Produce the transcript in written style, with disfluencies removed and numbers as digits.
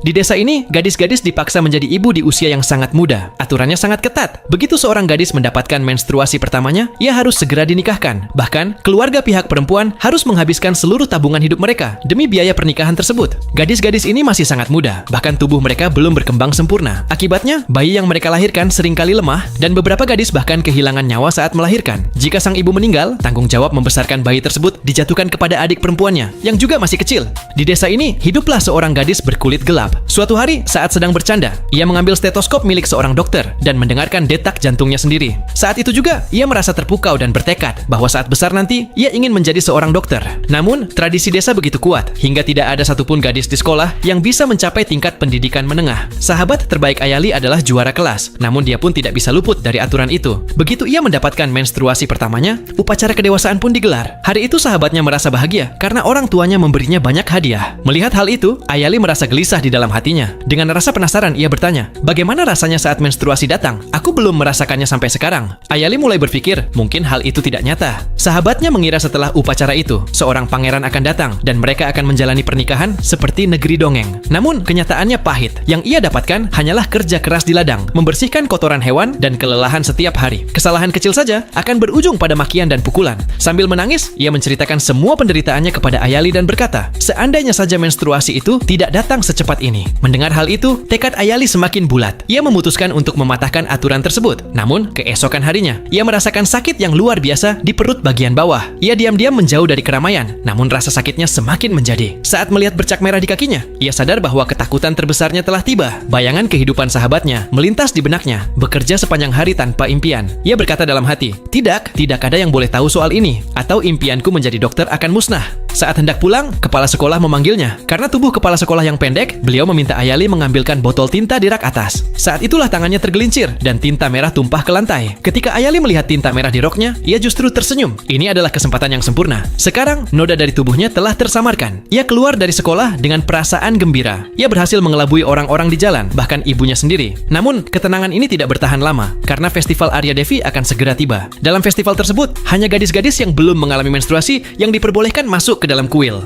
Di desa ini, gadis-gadis dipaksa menjadi ibu di usia yang sangat muda. Aturannya sangat ketat. Begitu seorang gadis mendapatkan menstruasi pertamanya, ia harus segera dinikahkan. Bahkan, keluarga pihak perempuan harus menghabiskan seluruh tabungan hidup mereka demi biaya pernikahan tersebut. Gadis-gadis ini masih sangat muda, bahkan tubuh mereka belum berkembang sempurna. Akibatnya, bayi yang mereka lahirkan seringkali lemah dan beberapa gadis bahkan kehilangan nyawa saat melahirkan. Jika sang ibu meninggal, tanggung jawab membesarkan bayi tersebut dijatuhkan kepada adik perempuannya yang juga masih kecil. Di desa ini, hiduplah seorang gadis berkulit gelap. Suatu hari, saat sedang bercanda, ia mengambil stetoskop milik seorang dokter dan mendengarkan detak jantungnya sendiri. Saat itu juga, ia merasa terpukau dan bertekad bahwa saat besar nanti, ia ingin menjadi seorang dokter. Namun, tradisi desa begitu kuat, hingga tidak ada satupun gadis di sekolah yang bisa mencapai tingkat pendidikan menengah. Sahabat terbaik Ayali adalah juara kelas, namun dia pun tidak bisa luput dari aturan itu. Begitu ia mendapatkan menstruasi pertamanya, upacara kedewasaan pun digelar. Hari itu sahabatnya merasa bahagia karena orang tuanya memberinya banyak hadiah. Melihat hal itu, Ayali merasa gelisah di dalam hatinya. Dengan rasa penasaran, ia bertanya, "Bagaimana rasanya saat menstruasi datang? Aku belum merasakannya sampai sekarang." Ayali mulai berpikir, mungkin hal itu tidak nyata. Sahabatnya mengira setelah upacara itu, seorang pangeran akan datang dan mereka akan menjalani pernikahan seperti negeri dongeng. Namun, kenyataannya pahit. Yang ia dapatkan hanyalah kerja keras di ladang, membersihkan kotoran hewan dan kelelahan setiap hari. Kesalahan kecil saja akan berujung pada makian dan pukulan. Sambil menangis, ia menceritakan semua penderitaannya kepada Ayali dan berkata, seandainya saja menstruasi itu tidak datang secepat ini. Mendengar hal itu, tekad Ayali semakin bulat. Ia memutuskan untuk mematahkan aturan tersebut. Namun, keesokan harinya, ia merasakan sakit yang luar biasa di perut bagian bawah. Ia diam-diam menjauh dari keramaian, namun rasa sakitnya semakin menjadi. Saat melihat bercak merah di kakinya, ia sadar bahwa ketakutan terbesarnya telah tiba. Bayangan kehidupan sahabatnya melintas di benaknya, bekerja sepanjang hari tanpa impian. Ia berkata dalam hati, tidak ada yang boleh tahu soal ini, atau impianku menjadi dokter akan musnah. Saat hendak pulang, kepala sekolah memanggilnya. Karena tubuh kepala sekolah yang pendek, beliau meminta Ayali mengambilkan botol tinta di rak atas. Saat itulah tangannya tergelincir dan tinta merah tumpah ke lantai. Ketika Ayali melihat tinta merah di roknya, ia justru tersenyum. Ini adalah kesempatan yang sempurna. Sekarang, noda dari tubuhnya telah tersamarkan. Ia keluar dari sekolah dengan perasaan gembira. Ia berhasil mengelabui orang-orang di jalan, bahkan ibunya sendiri. Namun, ketenangan ini tidak bertahan lama, karena festival Arya Devi akan segera tiba. Dalam festival tersebut, hanya gadis-gadis yang belum mengalami menstruasi yang diperbolehkan masuk ke dalam kuil.